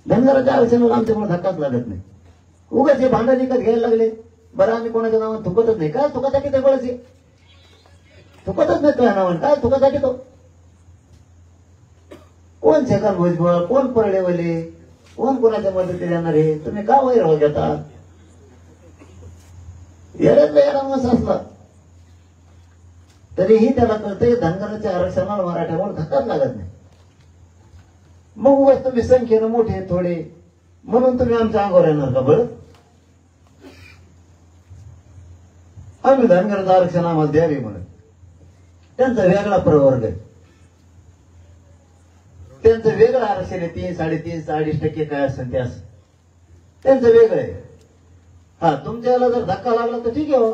धनगराच्या आरक्षणाला आमच्यामुळे धक्काच लागत नाही. उगाच हे भांडण विकत घ्यायला लागले. बरं आम्ही कोणाच्या नावाने थुकतच नाही. काय थुकासाठी ते बोलायचे? थुकतच नाही तुझ्या नावाने. काय थुकासाठी तो? कोण सेकंड भुजबळ, कोण परडेवले, कोण कोणाच्या मदतीला येणार आहे? तुम्ही का वैरव घेता? येण्यातला येणार माणूस असला तरीही त्याला कळतंय धनगराच्या आरक्षणाला मराठ्यावर धक्काच लागत नाही. मग उगाच तुम्ही संख्येनं मोठे थोडे म्हणून तुम्ही आमच्या अंगावर येणार का? बरं आम्ही धनगराचं आरक्षण आम्हाला द्यावे म्हणून. त्यांचा वेगळा प्रवर्ग आहे, त्यांचं वेगळं आरक्षण आहे. 3, 3.5, 2.5% काय असेल ते असं त्यांचं वेगळं आहे. हा तुमच्याला जर धक्का लागला तर ठीक आहे.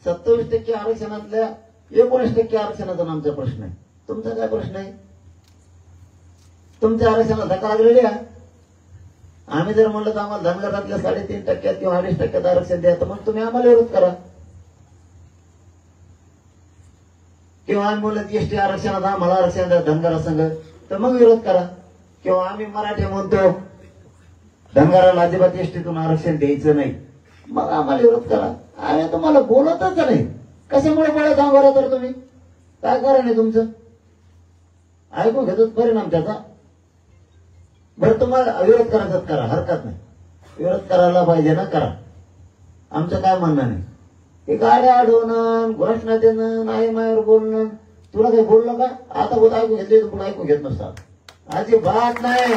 27% आरक्षणातल्या 19% आरक्षणाचा आमचा प्रश्न आहे. तुमचा काय प्रश्न आहे? तुमच्या आरक्षणाला धक्का लागलेला आहे. आम्ही जर म्हणलं तर आम्हाला धनगरातल्या 3.5% किंवा 2.5% आरक्षण द्या तर मग तुम्ही आम्हाला विरोध करा. किंवा आम्ही म्हणलं एसटी आरक्षणात आम्हाला आरक्षण द्या धनगरासंघ तर मग विरोध करा. किंवा आम्ही मराठी म्हणतो धनगराला अजिबात एसटीतून आरक्षण द्यायचं नाही मग आम्हाला विरोध करा. आम्ही तुम्हाला बोलतच नाही. कशामुळे बोलत सांगा तर तुम्ही? काय कारण आहे तुमचं? ऐकून घेतोच परिणाम त्याचा. बरं तुम्हाला विरोध करायचाच करा, हरकत नाही. विरोध करायला पाहिजे ना, करा. आमचं काय म्हणणं नाही. हे गाड्या अडवणं, घोषणा देणं, नाही मायावर बोलणं. तुला काही बोललं का? आता बोल ऐकू घेतले तर पुढे ऐकू घेत नसतात. अजिबात नाही.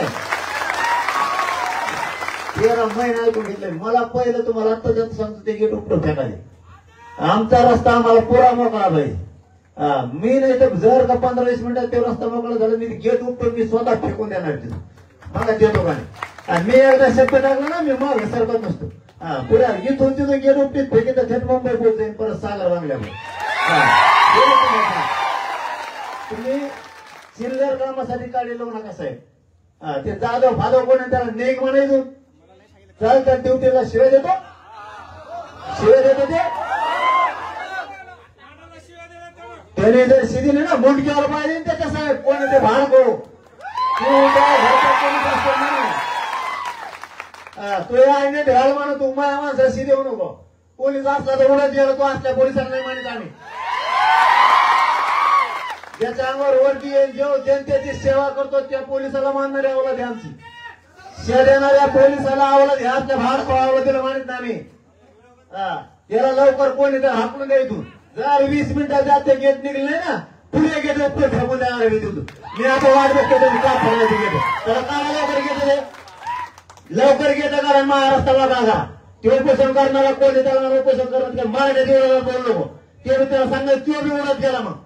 13 महिने ऐकून घेतले. मला पहिलं तुम्हाला आता जात सांगतो ते गेट उपटून फेकायचे. आमचा रस्ता आम्हाला पुरा मोकळा पाहिजे. मी नाही तर जर का 15-20 मिनिटात ते रस्ता मोकळा झाला मी गेट उपटून मी स्वतः फेकून देणार तिथं. मला देतो का नाही? आणि मी एकदा शब्द टाकला ना मी मागे सरकत नसतो. पुढे इथून तिथून गेट उपटीत फेकीत थेट मुंबई पोहोचेन परत सागर बांगल्यामुळे. तुम्ही चिल्लर कामासाठी काढले लावू नका साहेब. ते जाधव फाधव कोण आहे त्याला नेक म्हणायचो. चाल त्या ड्युटीला शिवाय देतो, शिवाय देतो ते. त्याने जर शिदी ना मुंडक्यावर पाहिजे त्याच्या साहेब कोण ते भाडको तू आईने ढाल म्हणा तू माया माणसा शिदी देऊ नको. पोलीस असला तर उडत गेला तो असल्या पोलिसांना नाही मानित आम्ही. ज्याच्या अंगावर वरती येईल जो जनतेची सेवा करतो त्या पोलिसाला मानणारी अवलाद आहे आमची. शिव्या देणाऱ्या पोलिसाला अवलाद आहे आपल्या भाडको अवलादीला मानित नाही आम्ही. त्याला लवकर कोणी तर हाकलून द्या इथून. जर 20 मिनिटात जाते गेट निघले ना पुढे गेट उपयोग फेकून देणार मी तिथून. मी आता वाट बघतो तुम्ही का फरायचं गेट. त्याला काढा लवकर घेत रे, लवकर घेतं कारण महाराष्ट्राला बघा ते उपोषण करणारा कोणी त्याला उपोषण करत मराठ्या देवळाला बोललो नको ते त्याला सांगायचं तो बी उडत गेला. मग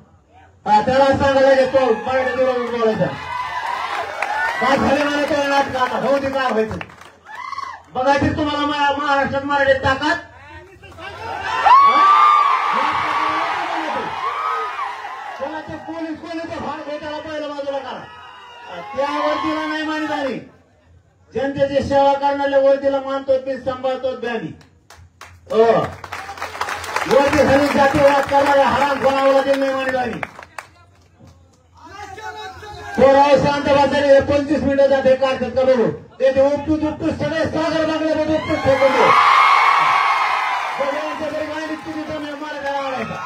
त्याला सांगायला तो मराठ्या देवळाला बोलायचा. काय झाले मला त्याला नाटक आता हो ते काय व्हायचं बघायचं तुम्हाला महाराष्ट्रात मराठी ताकद. पोलीस कोणी ते भाग त्याला पहिलं बाजूला करा. त्या वरतीला नाही मानित आम्ही. जनतेची सेवा करणाऱ्या वरतीला मानतो ते सांभाळतो ब्यानी. हो वरती सगळी जातीवाद करणाऱ्या हराम कोणाला ते नाही मानित आम्ही. थोडा शांत बसायला 25 मिनिटं जाते काढतात का बघू ते उपटूच उपटूच सगळे सागर लागले उपटूच फेकून देऊ. मराठा वाढायचा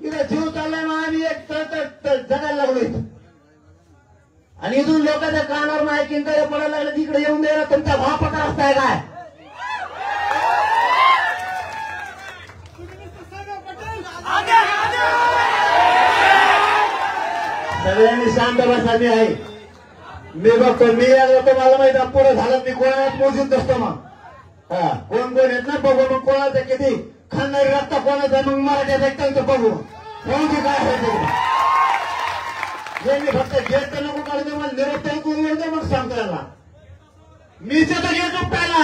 इथं जीव चाललाय मग आम्ही एक जगायला लागलो इथं. आणि इथून लोकांच्या कानावर माहिती पडायला लागलं तिकडे येऊन द्यायला तुमचा भापाचा रस्ता आहे काय? सगळ्यांनी शांत बसा. मी आहे मी बघतो मी येतो मला माहिती पुढे झालं मी कोणालाच मोजून असतो. मग कोण कोण येत ना बघू मग कोणाचा किती खाणारी रस्ता कोणाचा मग मराठ्याचा त्यांचं बघू कोणती काय व्हायचं. मी फक्त गेट तर नको काढू दे मला निरोप करून येऊ दे मग सांगतो याला मी स्वतः गेट उपटायला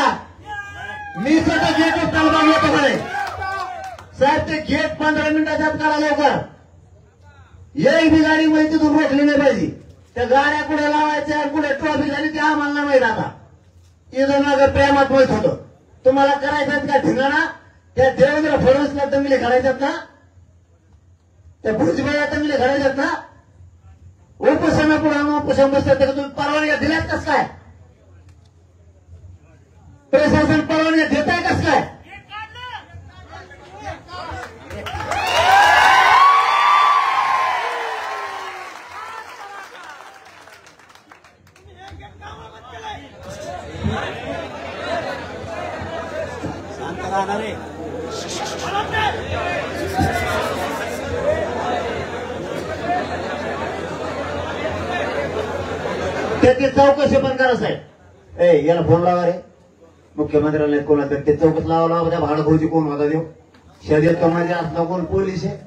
मी स्वतः गेट उपटायला येतो म्हणे. साहेब ते गेट 15 मिनिटाच्या आत काढा लवकर. एक बी गाडी माहिती तिथून रोखली नाही पाहिजे. त्या गाड्या कुठे लावायच्या कुठे ट्रॉफिक झाली ते आम्हाला नाही माहित. आता इथं माझं प्रेमात माहित होतं. तुम्हाला करायचं का ठिकाणा त्या देवेंद्र फडणवीसला तंगले घालायच्यात ना त्या भुजबळला तंगले घालायच्यात ना उपोषणापुढे उपोषण बसतात तुम्ही परवानग्या दिल्यात कस काय? प्रशासन परवानग्या देत आहे कस काय? त्याची चौकशी पण करा साहेब. याला फोन लावा रे मुख्यमंत्र्याला कोणाला तर ते चौकस लावा त्या भाडभोजी कोण होता देऊ शर्यत कमाचे असला कोण पोलीस आहे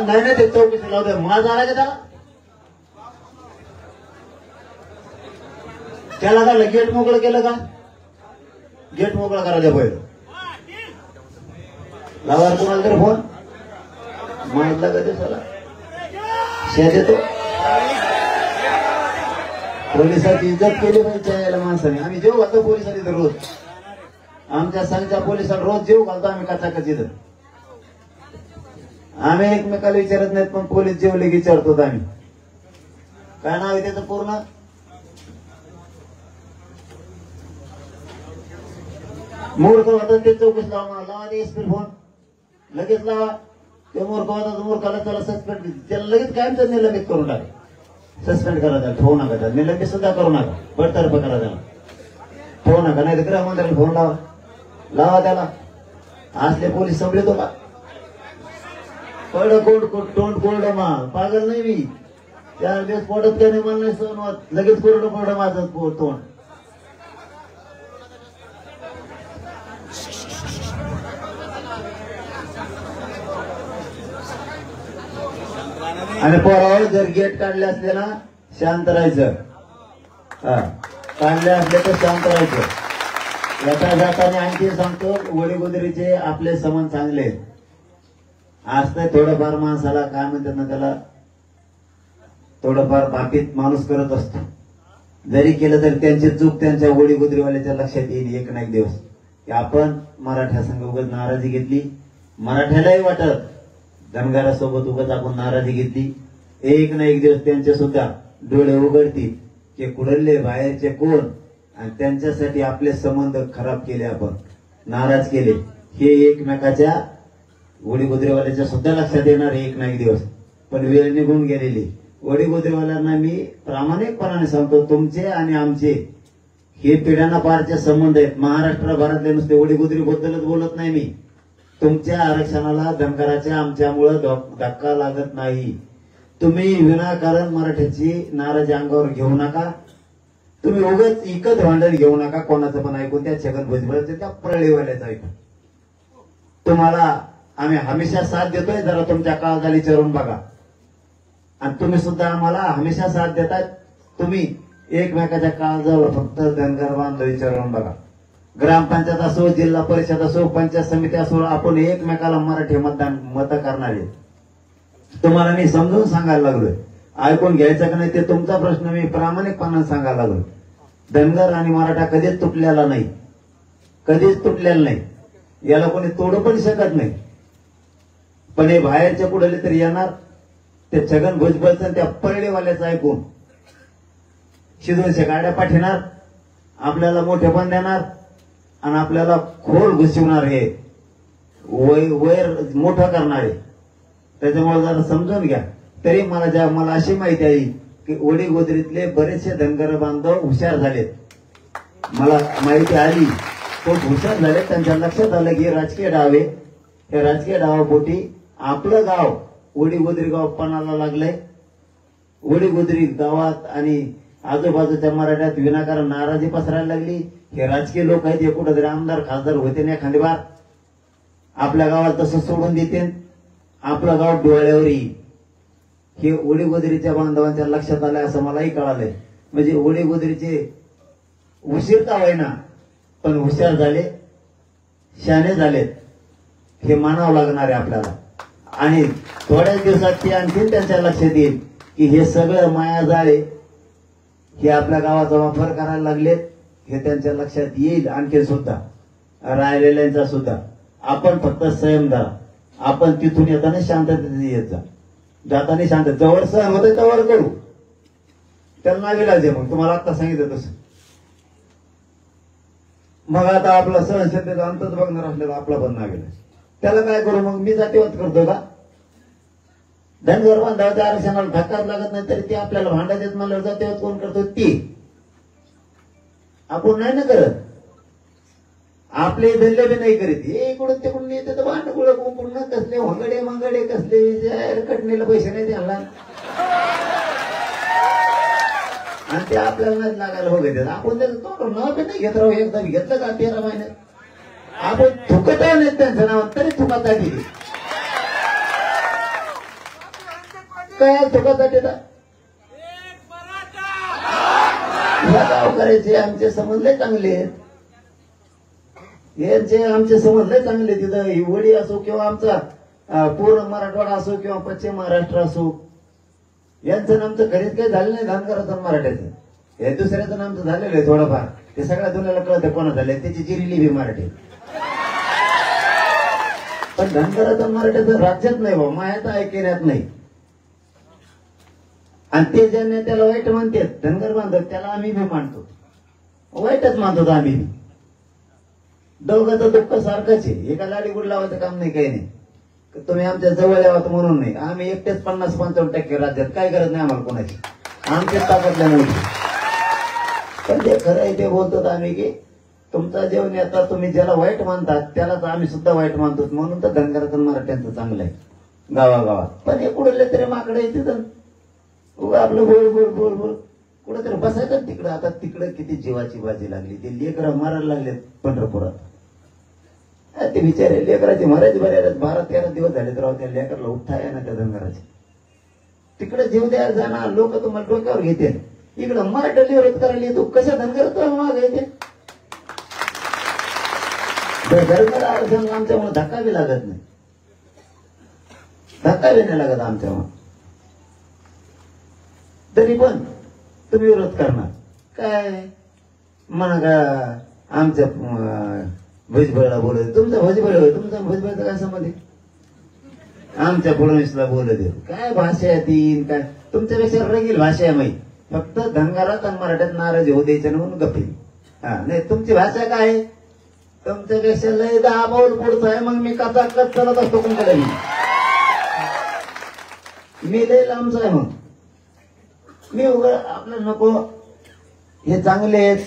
नाही नाही ते चौकशी लावू द्या. माझा आला का त्याला का गेट मोकळं केलं का? गेट मोकळा करा द्या पहिलं. लावा कोणाला तरी फोन माहितला का ते सला देतो. पोलिसांची इज्जत केली पाहिजे माणसाने. आम्ही जेव घालतो पोलिसांनी तर रोज आमच्या संघच्या पोलिसांना रोज जेव घालतो आम्ही कचाकची तर. आम्ही एकमेकाला विचारत नाहीत पण पोलीस जेवले की विचारतो आम्ही. काय नाव आहे त्याचं पूर्ण? मूर्ख होता ते चौकशी लावा. लावा ते एसपी फोन लगेच लावा. ते मूर्ख होता मूर्खाला त्याला सस्पेंड त्याला लगेच कायम निलंबित करून टाका. सस्पेंड करा त्याला ठेवू नका. त्याला निलंबित सुद्धा करू नका. बडतर्फ करा त्याला ठेवू नका. नाही तर गृहमंत्र्याला फोन लावा. लावा त्याला. असले पोलीस संभळतो का? पड तोंड कोरडं मा पागल नाही मी. 4 दिवस पडत त्याने मला नाही सहन होत. लगेच कोरडं माझं तोंड. आणि पोरावर जर गेट काढले असले ना शांत राहायचं. काढले असले तर शांत राहायचं. येता जाताना आणखी सांगतो वडीगोदरीचे आपले संबंध चांगले असते. थोडंफार माणसाला काय म्हणतात ना त्याला थोडंफार बाबतीत माणूस करत असतो. जरी केलं तरी त्यांची चूक त्यांच्या वडीगोदरीवाल्याच्या लक्षात येईल एक ना एक दिवस की आपण मराठा संघ उगाच नाराजी घेतली. मराठ्यालाही वाटत धनगरासोबत उगाच आपण नाराजी घेतली. एक ना एक दिवस त्यांचे सुद्धा डोळे उघडतील की कुडल्ले बाहेरचे कोण आणि त्यांच्यासाठी आपले संबंध खराब केले आपण नाराज केले हे एकमेकाच्या वडीगोदरीवाल्याच्या सुद्धा लक्षात येणार एक ना एक दिवस. पण वेळ निघून गेलेली. वडीगोदरीवाल्यांना मी प्रामाणिकपणाने सांगतो तुमचे आणि आमचे हे पिढ्यांना पारचे संबंध आहेत. महाराष्ट्रभरातले नुसते वडीगोदरी बद्दलच बोलत नाही मी. तुमच्या आरक्षणाला धनगराच्या आमच्यामुळे धक्का लागत नाही. तुम्ही विनाकारण मराठ्याची नाराजी अंगावर घेऊ नका. तुम्ही उगाच इकत भांडण घेऊ नका. कोणाचं पण ऐकून त्या छगन भुजबळाचं त्या प्रळीवाल्याचं ऐकून. तुम्हाला आम्ही हमेशा साथ देतोय. जरा तुमच्या काळजाला विचारून बघा. आणि तुम्ही सुद्धा आम्हाला हमेशा साथ देतात. तुम्ही एकमेकाच्या काळजावर फक्त धनगर बांधव विचारून बघा. ग्रामपंचायत असो जिल्हा परिषद असो पंचायत समिती असो आपण एकमेकाला मराठी मत करणारे. तुम्हाला मी समजून सांगायला लागलोय. ऐकून घ्यायचं का नाही ते तुमचा प्रश्न. मी प्रामाणिकपणाने सांगायला लागलो. धनगर आणि मराठा कधीच तुटलेला नाही. कधीच तुटलेला नाही. याला कोणी तोडू पण शकत नाही. पण हे बाहेरच्या कुठले तरी येणार ते छगन भुजबळचं त्या परडेवाल्याचं ऐकून शिजूनशे गाड्या पाठवणार. आपल्याला मोठेपण देणार आणि आपल्याला खोल घुसवणार. हे वैर मोठं करणारे. त्याच्यामुळे जरा समजून घ्या. तरी मला अशी माहिती आहे की वडीगोदरीतले बरेचसे धनगर बांधव हुशार झालेत. मला माहिती आली खूप हुशार झाले. त्यांच्या लक्षात आलं की राजकीय डाव आहे. हे राजकीय डावापोटी आपलं गाव वडीगोदरी गाव पणाला लागलंय. वडीगोदरी गावात आणि आजूबाजूच्या मराठ्यात विनाकारण नाराजी पसरायला लागली. हे राजकीय लोक आहेत. हे कुठेतरी आमदार खासदार होते ना एखादी बार आपल्या गावात तसं सोडून देते. आपलं गाव डोळ्यावर येईल. हे वडीगोदरीच्या बांधवांच्या लक्षात आलंय असं मलाही कळालंय. म्हणजे वडीगोदरीचे उशीरता होईना पण हुशार झाले शाणे झालेत हे मानावं लागणार आहे आपल्याला. आणि थोड्याच दिवसात ते आणखीन त्यांच्या लक्षात येईल की हे सगळं मायाजाळे हे आपल्या गावाचा वापर करायला लागलेत. हे त्यांच्या लक्षात येईल आणखी सुद्धा राहिलेल्यांचा सुद्धा. आपण फक्त संयम धरा. आपण तिथून येताना शांततेने येत जा. जाताना शांत, जवळ सहन होते त्यावर करू, त्याला नाविलाज आहे. मग तुम्हाला आता सांगितलं तसं. मग आता आपला सहनशीलतेचा अंतच बघणार असलेला आपला पण नाविलाज. त्याला काय करू मग? मी जातीवाद करतो का? धनगर बांधवाच्या आरक्षणाला धक्काच लागत नाही तरी ते आपल्याला भांडा देत म्हणल्यावर जातीवाद कोण करतो? ती आपण नाही ना करत. आपले धंदे बी नाही करीत. हे इकडून तिकडून येते तर भांडगुळ कुंकुण कसले होंगडे मंगडे कसले कटणीला पैसे नाही द्यायला आणि ते आपल्याला नाही लागायला बघायचं. आपण त्याचं तोंड नाव बी नाही घेत राहू. एकदा घेतलं का 13 महिन्यात आपण थुकत नाही त्यांचं नाव तरी थुकात आली काय थुकात या गावकऱ्याचे आमचे संबंध चांगले आहेत. यांचे आमचे संबंध चांगले. तिथं हिवडी असो किंवा आमचा पूर्ण मराठवाडा असो किंवा पश्चिम महाराष्ट्र असो, यांचं आमचं घरीच काही झालं नाही. धनगराचं मराठ्याचं हे दुसऱ्याचं आमचं झालेलं आहे थोडंफार. ते सगळ्या दुनियाला कळतं कोणा झालंय. त्याची जिरिली बी मराठी. पण धनगराचं मराठ्याचं राज्यात नाही भाऊ, मायात ऐकण्यात नाही. आणि ते ज्यांनी त्याला वाईट म्हणतात धनगर बांधव, त्याला आम्ही बी मानतो, वाईटच मानतो आम्ही बी. दोघांचं दुःख सारखंच आहे. एका लाडीगुड लावायचं काम नाही, काही नाही. तुम्ही आमच्या जवळ यावं म्हणून नाही. आम्ही एकटेच 50-55% राज्यात, काय गरज नाही आम्हाला कोणाची. आमचीच ताकदल्या नव्हती. पण जे खरं आहे ते बोलतो आम्ही की तुमचा जेव नेता तुम्ही ज्याला वाईट मानतात त्यालाच आम्ही सुद्धा वाईट मानतो. म्हणून तर धनगराचं मराठ्यांचं चांगलं आहे गावागावात. पण हे कुठले तरी माकडे येते तर आपलं बोल बोल बोल बोल कुठेतरी बसायचं तिकडं. आता तिकडं किती जीवाची बाजी लागली. ते लेकरं मारायला लागलेत पंढरपुरात. ते बिचारे लेकराचे मराठी बऱ्याच 12-13 दिवस झाले तर त्या लेकरला उठताय ना त्या धनगराचे. तिकडे जीव द्यायला जाणार लोक तुम्हाला डोक्यावर घेते. इकडं मराठी विरोध करायला येतो. कशा धनगर माग येते. धनगर आरक्षण आमच्यामुळे धक्का बी लागत नाही. धक्का बी नाही लागत आमच्यामुळे. तरी पण तुम्ही विरोध करणार काय म्हणा का? आमच्या भुजबळला बोलत, तुमचा भुजबळ होय, तुमचा भुजबळचा काय संबंध आहे? आमच्या फडणवीसला बोलत आहे काय भाषा आहे ती? काय तुमच्यापेक्षा रंगील भाषा आहे माहीत. फक्त धनगरात आणि मराठ्यात नाराज होऊ द्यायचं म्हणून गप्पी. हा नाही, तुमची भाषा काय आहे? तुमच्यापेक्षा लय 10 पाऊल पुढचं आहे. मग मी कचा कच चालत असतो कोणकडे. मी लय लांबच आहे. मग मी उघड आपलं नको. हे चांगले आहेत.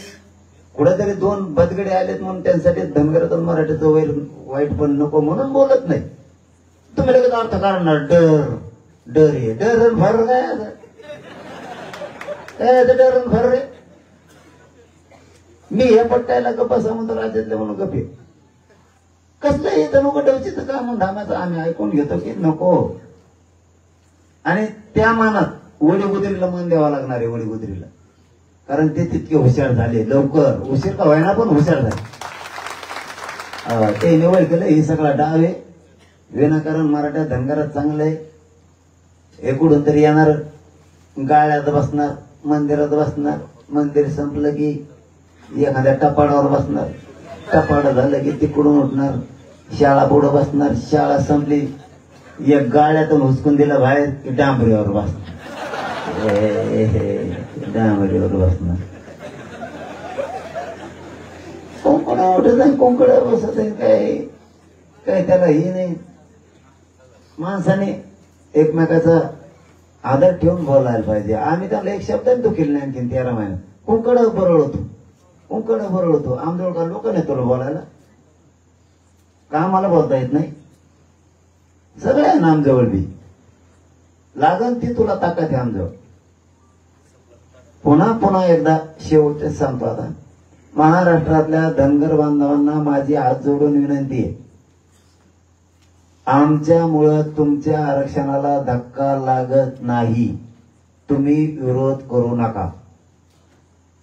कुठेतरी 2 बदगडे आलेत म्हणून त्यांच्यासाठी धनगरातून मराठीचं वाईट पण नको म्हणून बोलत नाही. तुम्ही लगेच अर्थ काढणार डर डर हे डर भर काय डर भर रे. मी हे पट्ट्याला गप्पा सांगतो राज्यातले म्हणून गप्पे कसलं येतं नको डवचीचं का म्हणून धामाचं आम्ही ऐकून घेतो की नको. आणि त्या मानात वडीगुजरीला मन द्यावा लागणार आहे. वडीगुजरीला कारण ते तितके हुशार झाले. लवकर उशीर का व्हायना पण हुशार झाले. ते निवड केलं. हे सगळा डाव आहे. विनाकारण मराठा धनगरात चांगलं आहे. एकडून तरी येणार गाळ्यात बसणार, मंदिरात बसणार, मंदिर संपलं की एखाद्या टपाडावर बसणार, टपाड झालं की तिकडून उठणार, शाळा पुढं बसणार, शाळा संपली एक गाळ्यातून हुसकून दिलं बाहेर की डांबरीवर बसणार. डांबरीवर बसणार. कोंकण उठत आहे, कोंकड्यावर बसत आहे. काय त्याला हे नाही. माणसाने एकमेकाचा आदर ठेवून बोलायला पाहिजे. आम्ही त्याला एक शब्द दुखील नाही. आणखीन 13 महिन्यात कोंकड बरळ होतो. कोंकड बरळ होतो. आमजवळ का लोक नाही तुला बोलायला का? आम्हाला बोलता येत नाही. सगळं आहे ना आमजवळ बी. लागल ती तुला ताकद आहे आमजवळ. पुन्हा पुन्हा एकदा शेवटचे सांगतो. आता महाराष्ट्रातल्या धनगर बांधवांना माझी हात जोडून विनंती आहे. आमच्यामुळं तुमच्या आरक्षणाला धक्का लागत नाही. तुम्ही विरोध करू नका.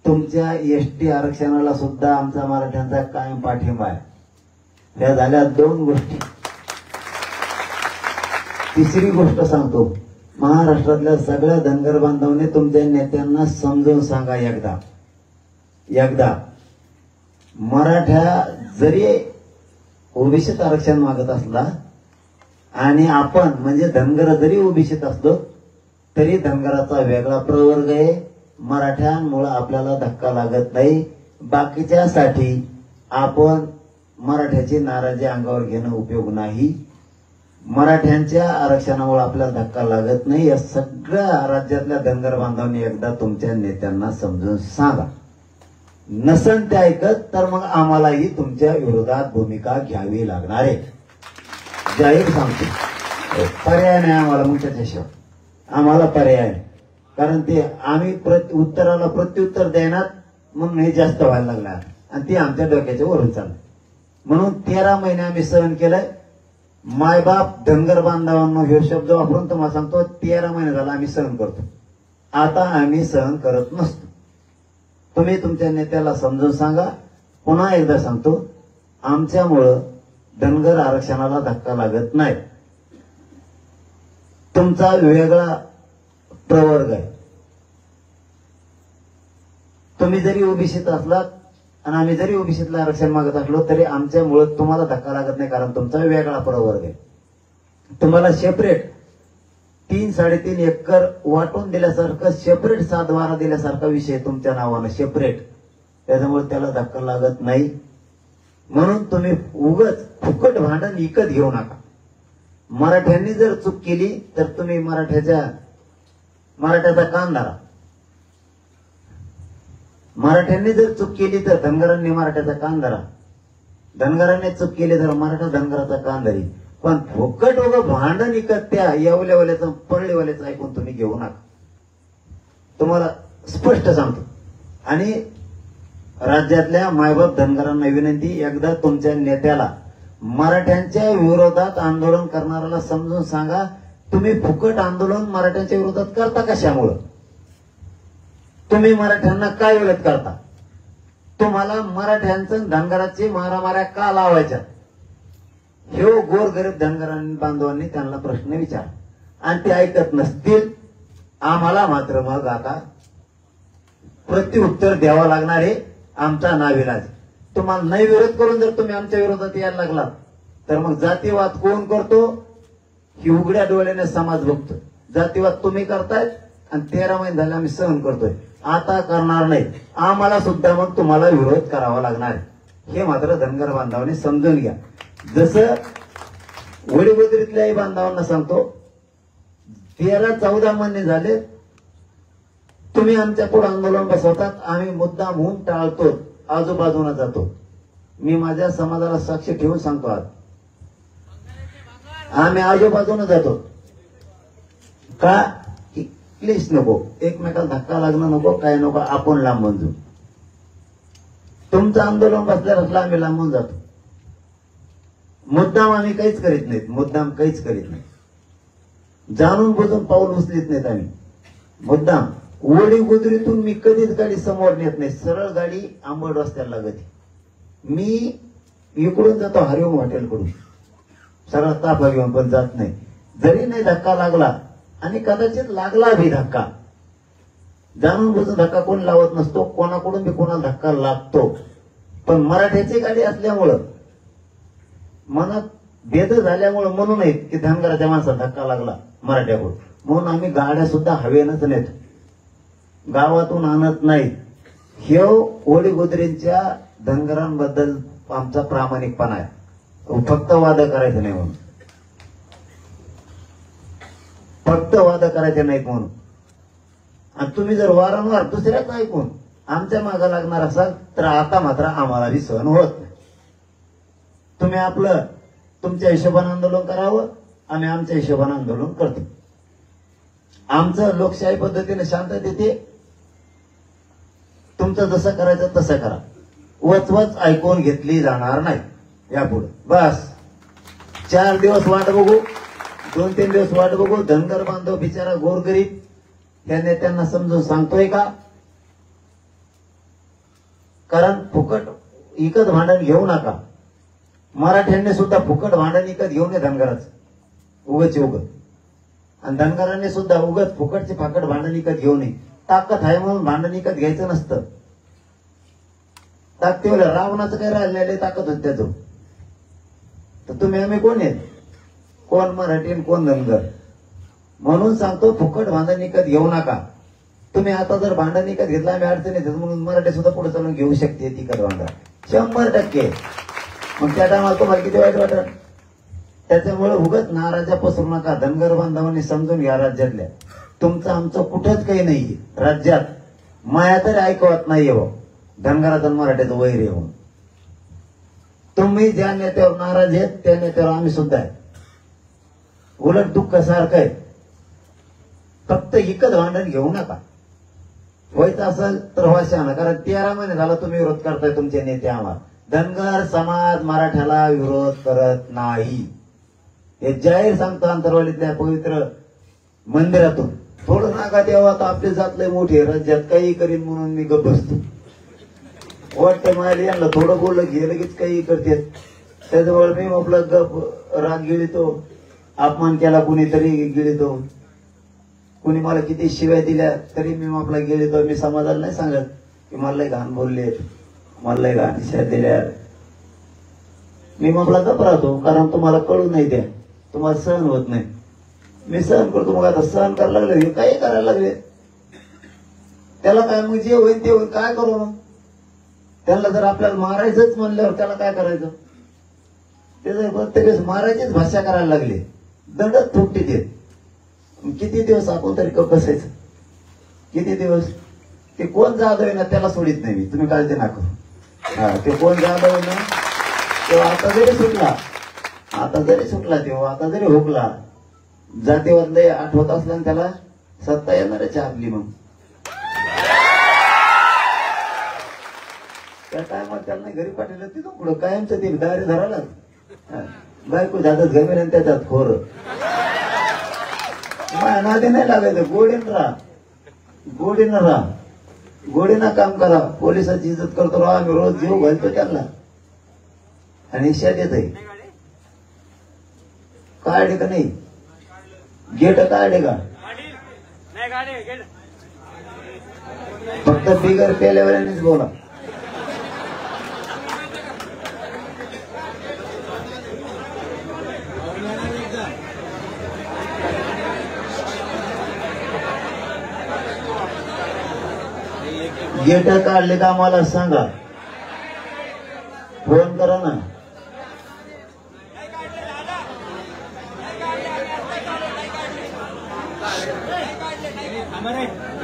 तुमच्या एसटी आरक्षणाला सुद्धा आमचा मराठ्यांचा कायम पाठिंबा आहे. त्या झाल्या 2 गोष्टी. तिसरी गोष्ट सांगतो. महाराष्ट्रातल्या सगळ्या धनगर बांधवांनी तुमच्या नेत्यांना समजून सांगा एकदा मराठा जरी ओबीसीत आरक्षण मागत असला आणि आपण म्हणजे धनगर जरी ओबीसीत असलो तरी धनगराचा वेगळा प्रवर्ग आहे. मराठ्यांमुळे आपल्याला धक्का लागत नाही. बाकीच्यासाठी आपण मराठ्याची नाराजी अंगावर घेणं उपयोग नाही. मराठ्यांच्या आरक्षणामुळे आपल्याला धक्का लागत नाही. या सगळ्या राज्यातल्या धनगर बांधवांनी एकदा तुमच्या नेत्यांना समजून सांगा. नसन ते ऐकत तर मग आम्हालाही तुमच्या विरोधात भूमिका घ्यावी लागणार आहे. जाहीर सांगतो, पर्याय नाही आम्हाला. मग त्याच्याशिवाय आम्हाला पर्याय नाही. कारण ते आम्ही उत्तराला प्रत्युत्तर देणार म्हणून हे जास्त व्हायला लागणार आणि ते आमच्या डोक्याच्या वरून चाललं. म्हणून 13 महिने आम्ही सहन केलंय. मायबाप धनगर बांधवांना हे शब्द वापरून तुम्हाला सांगतो, 13 महिने झाला आम्ही सहन करतो. आता आम्ही सहन करत नसतो. तुम्ही तुमच्या नेत्याला समजून सांगा. पुन्हा एकदा सांगतो, आमच्यामुळं धनगर आरक्षणाला धक्का लागत नाही. तुमचा वेगळा प्रवर्ग आहे. तुम्ही जरी ओबीसीत असलात आणि आम्ही जरी ओबीसीतलं आरक्षण मागत असलो तरी आमच्यामुळे तुम्हाला धक्का लागत नाही. कारण तुमचा वेगळा प्रवर्ग आहे. तुम्हाला सेपरेट 3-3.5 एकर वाटून दिल्यासारखं सेपरेट 7-12 दिल्यासारखा विषय तुमच्या नावानं सेपरेट. त्याच्यामुळे त्याला धक्का लागत नाही. म्हणून तुम्ही उगच फुकट भांडण विकत घेऊ नका. मराठ्यांनी जर चूक केली तर तुम्ही मराठ्याचा कान धरा. मराठ्यांनी जर चूक केली तर धनगरांनी मराठ्याचा कान धरा. धनगरांनी चूक केली तर मराठा धनगराचा कान धरी. पण फुकट भांडण विकत त्या येवल्यावाल्याचं परळीवाल्याचं ऐकून तुम्ही घेऊ नका. तुम्हाला स्पष्ट सांगतो. आणि राज्यातल्या मायबाप धनगरांना विनंती, एकदा तुमच्या नेत्याला मराठ्यांच्या विरोधात आंदोलन करणाऱ्याला समजून सांगा. तुम्ही फुकट आंदोलन मराठ्यांच्या विरोधात करता कशामुळं? तुम्ही मराठ्यांना काय विरोध करता? तुम्हाला मराठ्यांचं धनगराची मारामाऱ्या का लावायच्या? हे गोरगरीब धनगरांनी बांधवांनी त्यांना प्रश्न विचार आणि ते ऐकत नसतील. आम्हाला मात्र मग आता प्रत्युत्तर द्यावं लागणार आहे. आमचा नाविलाज. तुम्हाला नाही विरोध करून जर तुम्ही आमच्या विरोधात यायला लागलात तर मग जातीवाद कोण करतो? ही उघड्या डोळ्याने समाज बघतो. जातीवाद तुम्ही करतायत आणि 13 महिने झाले आम्ही सहन करतोय. आता करणार नाही. आम्हाला सुद्धा मग तुम्हाला विरोध करावा लागणार. हे मात्र धनगर बांधवांनी समजून घ्या. जसं वडीगोदरीतल्याही बांधवांना सांगतो, 13-14 महिने झाले तुम्ही आमच्या पुढे आंदोलन बसवतात. आम्ही मुद्दाम होऊन टाळतो, आजूबाजूला जातो. मी माझ्या समाजाला साक्ष ठेवून सांगतो, आज आम्ही आजूबाजूला जातो. का? प्लीज नको, एकमेकाला धक्का लागणं नको, काय नको, आपण लांबून जाऊ. तुमचं आंदोलन बसल्यावर असलं आम्ही लांबून जातो. मुद्दाम आम्ही काहीच करीत नाहीत. मुद्दाम काहीच करीत नाही. जाणून बुजून पाऊल उचलीत नाहीत आम्ही. मुद्दाम वडी गुजरीतून मी कधीच गाडी समोर नेत नाही. सरळ गाडी आंबड रस्त्याला लागते. मी इकडून जातो हरिओम हॉटेलकडून सरळ ताफा घेऊन, पण जात नाही. जरी नाही धक्का लागला आणि कदाचित लागला भी धक्का, जाणून बुजून धक्का कोण लावत नसतो. कोणाकडून बी कोणाला धक्का लागतो. पण मराठ्याची गाडी असल्यामुळं, मनात भेद झाल्यामुळं म्हणून नाही की धनगराच्या माणसाला धक्का लागला मराठ्याकडून, म्हणून आम्ही गाड्या सुद्धा हवेनच नेतो, गावातून आणत नाही. हे ओडीगोदरींच्या धनगरांबद्दल आमचा प्रामाणिकपणा आहे. फक्त वाद करायचं नाही म्हणून, फक्त वाद करायचे नाहीत म्हणून. आणि तुम्ही जर वारंवार दुसऱ्याच ऐकून आमच्या मागे लागणार असाल तर आता मात्र आम्हाला बी सहन होत नाही. तुम्ही आपलं तुमच्या हिशोबाने आंदोलन करावं, आम्ही आमच्या हिशोबाने आंदोलन करतो. आमचं लोकशाही पद्धतीने शांततेत, तुमचं जसं करायचं तसं करा. वचवच ऐकून घेतली जाणार नाही यापुढे. बस 4 दिवस वाट बघू, 2-3 दिवस वाट बघू. धनगर बांधव बिचारा गोरगरीब त्या नेत्यांना समजून सांगतोय का? कारण फुकट इकत भांडण घेऊ नका. मराठ्यांनी सुद्धा फुकट भांडण इकत घेऊ नये धनगराच उगच उगत. आणि धनगरांनी सुद्धा उगत फुकटचे फाकट भांडण इकत घेऊ नये. ताकद आहे म्हणून भांडण इकत घ्यायचं नसतं. ताकदीवर रावणाचं काही राहिलं नाही, ताकद होत त्याचं. तर तुम्ही आम्ही कोण आहेत? कोण मराठी आणि कोण धनगर. म्हणून सांगतो फुकट भांडण विकत घेऊ नका. तुम्ही आता जर भांडण विकत घेतला आम्ही अडचण येतात म्हणून मराठी सुद्धा पुढे चालून घेऊ शकते तिकट भांडण 100%. मग त्या टायमाला तुम्हाला किती वाईट वाटत. त्याच्यामुळे उगत नाराजा पसरू नका. धनगर बांधवांनी समजून घ्या. राज्यातल्या तुमचं आमचं कुठंच काही नाही. राज्यात माया तरी ऐकवत नाही हो धनगराचं आणि मराठ्याचं वैर येऊन. तुम्ही ज्या नेत्यावर नाराज आहेत त्या नेत्यावर आम्ही सुद्धा आहे. उलट दुःख सारखं आहे. फक्त इकत भांडण घेऊ नका. व्हायचं असेल तर व्हायचं. कारण 13 महिने झाला तुम्ही विरोध करताय तुमचे नेते आम्हाला. धनगर समाज मराठ्याला विरोध करत नाही. हे जाहीर सांगतो अंतरवालीतल्या पवित्र मंदिरातून. थोडं नाका तेव्हा आता आपली जात लय मोठी आहे. राज्यात काही करीन म्हणून मी गप्प बसतो. वाटते मला यांना थोडं बोललं की लगेच काही करते. त्याच्यामुळे मी आपला गप राग गिळतो. अपमान केला कुणीतरी गिळतो. कुणी मला किती शिव्या दिल्या तरी मी आपला गिळतो. मी समाजाला नाही सांगत की मला लय घाण बोलले मला लय घाण शिव्या दिल्या. मी आपला गप राहतो. कारण तुम्हाला कळू नाही द्या. तुम्हाला सहन होत नाही. मी सहन करतो. मग आता सहन करायला लागले काही करायला लागले त्याला काय मग जे होईल ते होईल. काय करू मग. त्याला जर आपल्याला मारायचंच म्हणल्यावर त्याला काय करायचं. त्याचं प्रत्येक मारायचीच भाषा करायला लागले. दंडच थोपटीत येत. किती दिवस आपण तरी बसायचं. किती दिवस. ते कोण जाधव आहे ना त्याला सोडित नाही मी. तुम्ही काळजी नका. हा ते कोण जाधव आहे ना तेव्हा आता जरी सुटला तेव्हा आता जरी हुकला जातीवाद आठवत असला त्याला सत्ता येणारच आपली. मग त्या टायमात त्यांना घरी पाठवलं तिथून पुढं कायमचं ते दारी धरायला बायको जातात गमेल आणि त्याच्यात खोर माझ्या नादी नाही लागायचं. गोडीनं राहा. गोडीनं काम करा. पोलिसाची इज्जत करतो राहा. आम्ही रोज जीव घालतो त्यांना आणि शेत येत आहे. काढे का नाही गेट काढे का फक्त बिगर पेल्यावरच बोला. गेट काढले का आम्हाला सांगा. फोन करा ना.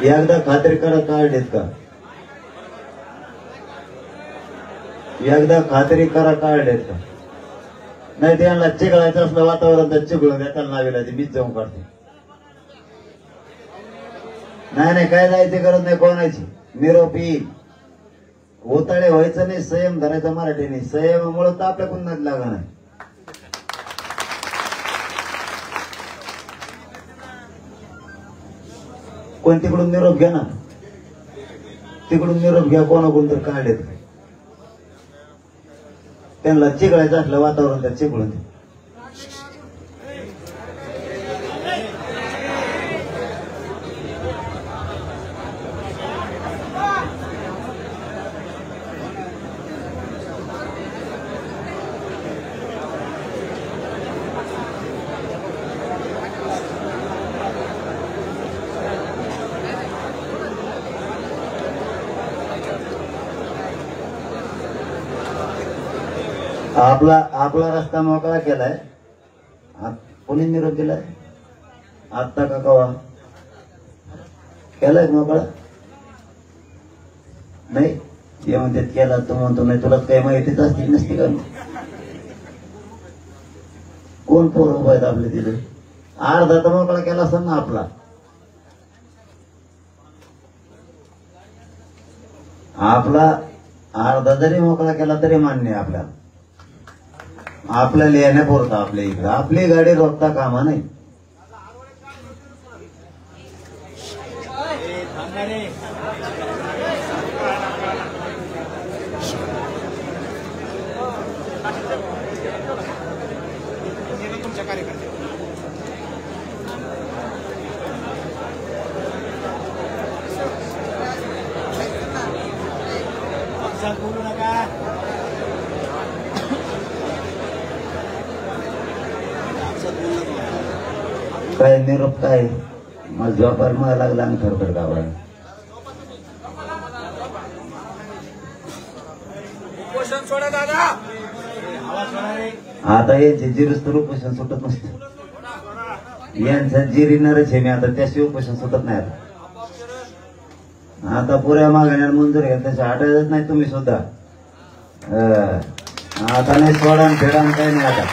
एकदा खात्री करा काढलेत का. एकदा खात्री करा काढलेत का. नाही त्यांना चिघळायचं असलं वातावरण तर चिघळून द्या. त्याला नावेला मीच जाऊन काढते. नाही काय जायची गरज नाही कोणाची. निरोपी होताळे व्हायचं नाही. संयम धरायचा मराठीने. संयमामुळे तर आपल्या कुणाच लागा नाही. कोण तिकडून निरोप घ्या ना. तिकडून निरोप घ्या. कोणाकडून तर काढलेत त्यांना चिघळायचं असलं वातावरण तर चिघळून द्या. आपला रस्ता मोकळा केलाय. कोणी निरोप दिलाय. आत्ता का कवा केलाय मोकळा नाही. ते म्हणतात केला. तो म्हणतो नाही तुला काही माहितीच असती नसती का. कोण पोर उभा आहेत आपले तिथे. अर्धा तर मोकळा केला असेल ना आपला. अर्धा जरी मोकळा केला तरी मान्य आहे आपल्याला. आपल्याला येण्यापुरता आपल्या इकडे आपली गाडी रोखता कामा नाही. तुमच्या कार्यकर्ते बोलू नका. बोलू काय निरोप काय मग झोपायला मला लागला आणि खरखर गावाला. उपोषण सोडा दादा. आता यांचे जिरस तर उपोषण सुटत नसतं. यांचा जिरीणारच आहे मी आता, त्याशिवाय उपोषण सुटत नाही. आता पुऱ्या मागण्या मंजूर आहे त्याच्या हटायच नाही तुम्ही सुद्धा. आता नाही सोडा फेडा काही नाही. आता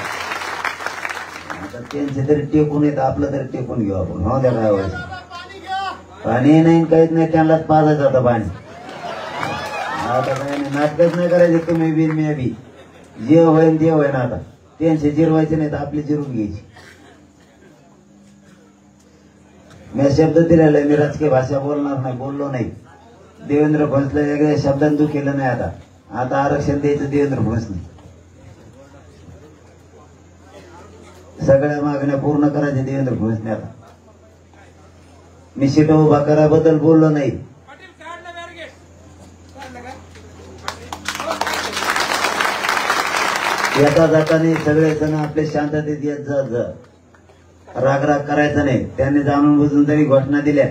त्यांचे तरी टेकून येत, आपलं तरी टेकून घेऊ आपण. हो द्या काय व्हायचं. पाणी नाही काहीच नाही, त्यांनाच पाजायचं आता पाणी. आता काही नाही, नाटकच नाही करायचे तुम्ही बी मी बी. जे होईन ते होईन. आता त्यांचे जिरवायचे नाही तर आपली जिरून घ्यायची. मी शब्द दिलेला आहे, मी राजकीय भाषा बोलणार नाही, बोललो नाही. देवेंद्र फडणवीसला वेगळ्या शब्दांत तू केलं नाही. आता आरक्षण द्यायचं देवेंद्र फडणवीसने. सगळ्या मागण्या पूर्ण करायच्या देवेंद्र फडणवीसने. आता मी सीट उभा कराबद्दल बोललो नाही. येता जाताना सगळे जण आपले शांततेत येत जा. रागराग करायचा नाही. त्यांनी जाणून बुजून जरी घोषणा दिल्या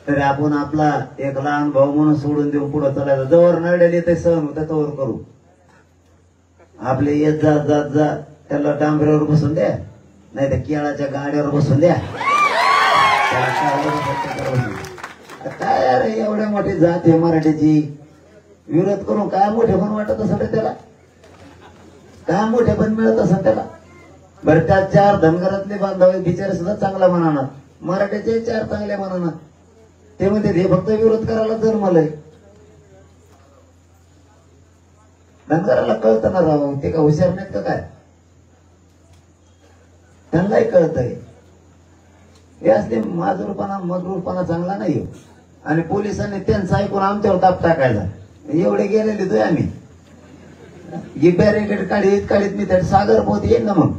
तरी आपण आपला एक लहान भाऊ म्हणून सोडून देऊन पुढे चालायचं. जवळ नळलेले ते सहन होतं तोवर करू. आपले येत जा. त्याला डांबऱ्यावर बसून द्या, नाही तर केळाच्या गाड्यावर बसून द्या. काय अरे एवढ्या मोठी जात आहे मराठीची, विरोध करून काय मोठे पण वाटत असं त्याला, काय मोठे पण मिळत असं त्याला. बरं त्या 4 धनगरातले बांधव बिचारे सुद्धा चांगला म्हणाणार, मराठीचे 4 चांगले म्हणाणार. ते म्हणते हे फक्त विरोध करायला जन्मलंय. धनगराला कळतं ना राव, ते का हुशार नाहीत का काय? त्यांनाही कळतंय. हे असले माजूरपणा मजूरपणा चांगला नाही. आणि पोलिसांनी त्यांचं ऐकून आमच्यावर ताप टाकायचा. एवढे गेलेले तो आम्ही ही बॅरिकेड काढीत मी त्या सागर पोत येईल ना. मग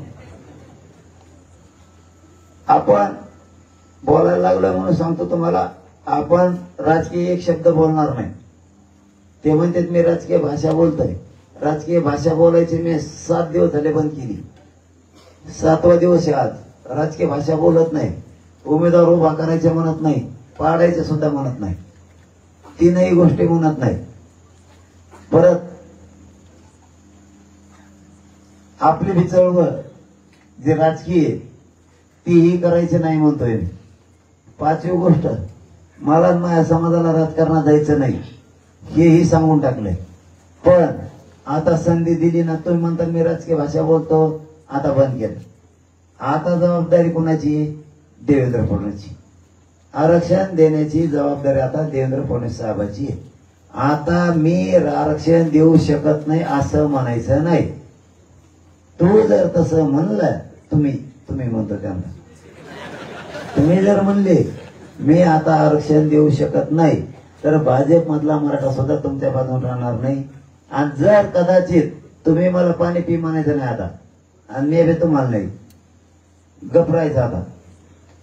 आपण बोलायला लागलोय म्हणून सांगतो तुम्हाला, आपण राजकीय एक शब्द बोलणार नाही. ते म्हणतात मी राजकीय भाषा बोलतोय. राजकीय भाषा बोलायची मी 7 दिवस झाले बंद केली. 7वा दिवस आहे आज. राजकीय भाषा बोलत नाही. उमेदवार उभा करायचे म्हणत नाही, पाडायचे सुद्धा म्हणत नाही, 3ही गोष्टी म्हणत नाही. परत आपली बी चळवळ जे राजकीय तीही करायची नाही म्हणतोय मी. 5वी गोष्ट, मला माझ्या समाजाला राजकारणात जायचं नाही हेही सांगून टाकलंय. पण आता संधी दिली ना, तुम्ही म्हणता मी राजकीय भाषा बोलतो, आता बंद केलं. आता जबाबदारी कोणाची? देवेंद्र फडणवीसची. आरक्षण देण्याची जबाबदारी आता देवेंद्र फडणवीस साहेबांची आहे. आता मी आरक्षण देऊ शकत नाही असं म्हणायचं नाही. तू जर तसं म्हणलं, तुम्ही म्हणतो त्यांना, तुम्ही जर म्हणले मी आता आरक्षण देऊ शकत नाही, तर भाजप मधला मराठा सुद्धा तुमच्या बाजून राहणार नाही. आणि जर कदाचित तुम्ही मला पाणी पी म्हणायचं नाही आता, आणि मी बी तुम्हाला नाही, गप राहायचं. आता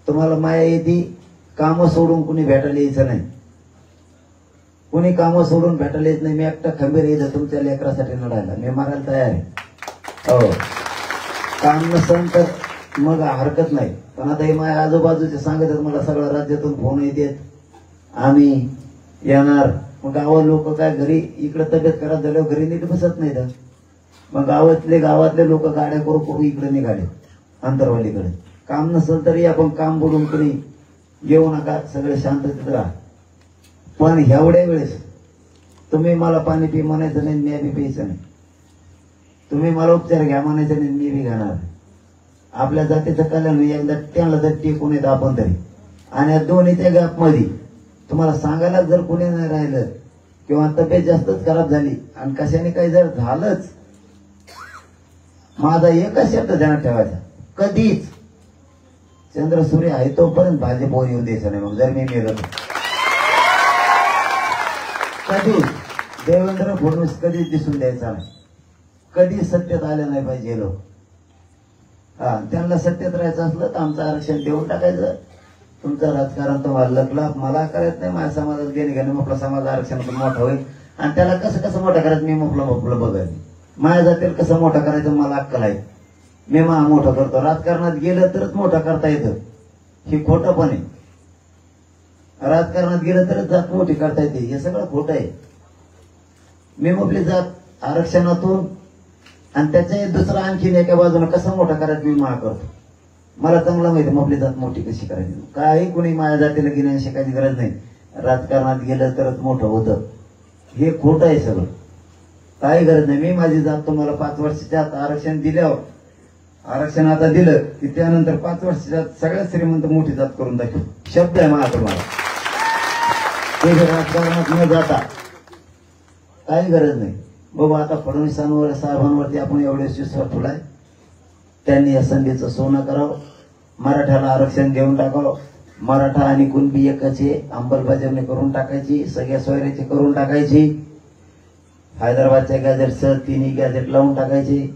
तुम्हाला माया येते, कामं सोडून कुणी भेटायला यायचं नाही. कुणी कामं सोडून भेटायला येत नाही. मी एकटा खंबीर येतं तुमच्या लेकरासाठी लढायला. मी मारायला तयार आहे. हो, काम नसेल तर मग हरकत नाही. पण आता हे माझ्या आजूबाजूचे सांगतात मला, सगळ्या राज्यातून फोन येतात, आम्ही येणार. मग गावात लोक काय घरी इकडे तब्येत खराब झाल्यावर घरी नीट बसत नाही तर मग गावातले लोक गाड्या करू इकडे निघाले अंतरवालीकडे. काम नसेल तरी आपण काम बोलून कोणी येऊ नका, सगळे शांततेत राहा. पण एवढ्या वेळेस तुम्ही मला पाणी पी म्हणायचं नाही, मी बी प्यायचं नाही. तुम्ही मला उपचार घ्या म्हणायचं नाही, मी बी घेणार. आपल्या जातीचं कल्याण एकदा त्यांना जर टिकून येत आपण तरी. आणि या दोन्हीच्या गॅप मध्ये तुम्हाला सांगायला जर कोणी नाही राहिलं किंवा तब्येत जास्तच खराब झाली आणि कशाने काही जर झालंच, माझा एकच शब्द ध्यानात ठेवायचा, कधीच चंद्र सूर्य आहे तोपर्यंत भाजपवर येऊ द्यायचं नाही. मग जर मी मेलो कधीच देवेंद्र फडणवीस कधीच दिसून द्यायचा नाही. कधीच सत्तेत आलं नाही पाहिजे लोक. त्यांना सत्तेत राहायचं असलं तर आमचं आरक्षण देऊन टाकायचं. तुमचं राजकारण तुम्हाला लग्न मला करायचं नाही. माझ्या समाजात देणे घेणे, मोकळं समाज आरक्षण पण मोठं होईल. आणि त्याला कसं मोठं करायचं मी मोकळं बघायचं. माझ्या जातीला कसं मोठं करायचं मला अक्कल आहे. मी मोठं करतो. राजकारणात गेलं तरच मोठं करता येतं. हे खोटं पण आहे. राजकारणात गेलं तर जात मोठी करता येते, हे सगळं खोटं आहे. मी आपली जात आरक्षणातून आणि त्याच्या दुसरा आणखीन एका बाजूने कसं मोठा करायचं मी माळ करतो. मला चांगलं माहिती आपली जात मोठी कशी करायची. काही कुणी माझ्या जातीला घेण्याची शिकायची गरज नाही. राजकारणात गेलं तरच मोठं होतं, हे खोटं आहे सगळं. काही गरज नाही. मी माझी जात तुम्हाला 5 वर्षाच्या आत आरक्षण दिल्यावर, आरक्षण आता दिलं की त्यानंतर 5 वर्षाच्या आत सगळ्यात श्रीमंत मोठी जात करून दाखव. शब्द आहे मला तुम्हाला. ते राजकारणात न जाता काही गरज नाही. बाबा आता फडणवीसांवर साहेबांवरती आपण एवढेच विश्वास ठेवलाय. त्यांनी या संधीचं सोनं करावं, मराठ्याला आरक्षण देऊन टाकावं, मराठा आणि कुणबी एकाची अंमलबजावणी करून टाकायची, सगळ्या सोयऱ्याची करून टाकायची, हैदराबादच्या गॅझेटसह 3 गॅझेट लावून टाकायची,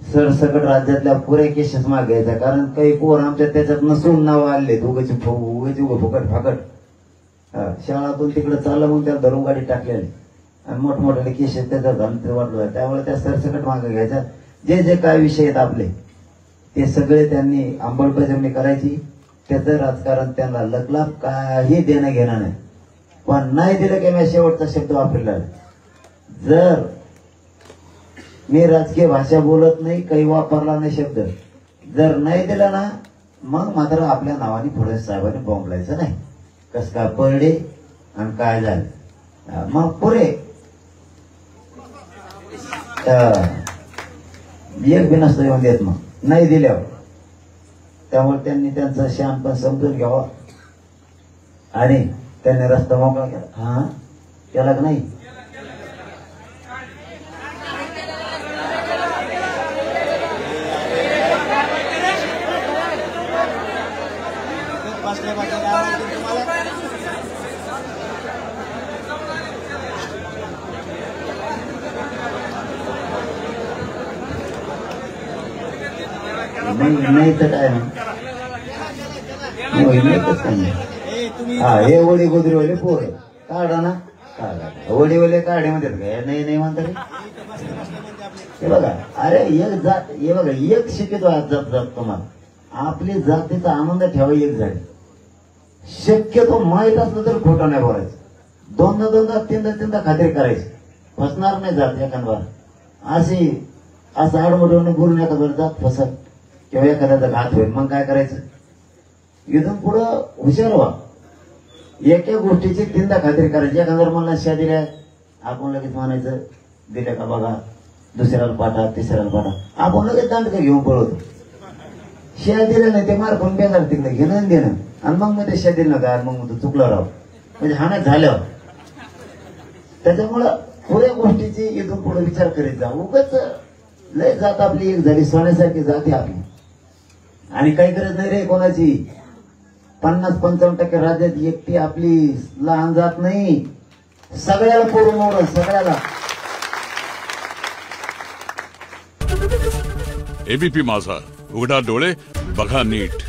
सरसकट राज्यातल्या पुऱ्या केसेस मागायच्या. कारण काही पोर आमच्या त्याच्यात नसून नाव आले उगाची फुकट फाकट. शाळातून तिकडे चाललं म्हणून त्याला धरून गाडी टाकलेली आणि मोठमोठ्याने केसेस त्याच्यात वाटलं. त्यामुळे त्या सरसकट मागे घ्यायच्या. जे जे काय विषय आहेत आपले ते सगळे त्यांनी अंमलबजावणी करायची. त्याचं राजकारण त्यांना लकलाप काही देणं घेणं नाही. पण नाही दिलं की मी शेवटचा शब्द वापरला, जर मी राजकीय भाषा बोलत नाही, काही वापरला नाही शब्द, जर नाही दिला ना मग मात्र आपल्या नावाने फडणवीस साहेबांनी बोंबलायचं नाही. कस काय पडले आणि काय झालं मग पुरे एक बी नसतं येऊन देत मग नाही दिल्यावर. त्यामुळे त्यांनी त्यांचं शहाणपण समजून घ्यावा आणि त्यांनी रस्ता मोकळा केला. हा केला का नाही? नाही तर काय हा हे वडी गोदरीवाले पोर काढा ना, काढा वडीवाले काढ्यामध्ये काय नाही नाही म्हणतात. हे बघा, अरे एक जात, हे बघा एक शिकितो जात जात तुम्हाला आपली जातीचा आनंद ठेवा. एक झाली शक्यतो माहीत असलं तर खोटं नाही बोलायचं. दोनदा तीनदा खात्री करायची. फसणार नाही जात एखाद्यावर. असं आडमोडीने बोलून एखाद्यावर जात फसत किंवा एखाद्याचा घात होईल मग काय करायचं. इथून पुढं हुशार व्हा. एका गोष्टीची 3दा खात्री करायची. एखाद्या मला शा दिल्या आपण लगेच म्हणायचं दिल्या का बघा, दुसऱ्याला पाठा, तिसऱ्याला पाठा, आपण लगेच दांडका घेऊन पळवतो. शा दिलं नाही ते मारकून बेजार तिकडे घेणं देणं आणि मग ते शा दिलं का मग तो चुकला राव म्हणजे हाणत झाल्यावर. त्याच्यामुळं पुऱ्या गोष्टीची इथून पुढे विचार करीत जा. उगाच लय जात आपली एक झाली, सोन्यासारखी जाते आपली आणि काही गरज नाही रे कोणाची. 50-55% राज्यात एकटी आपली लहान जात नाही. सगळ्याला पोरून मोडून सगळ्याला. एबीपी माझा, उघडा डोळे बघा नीट.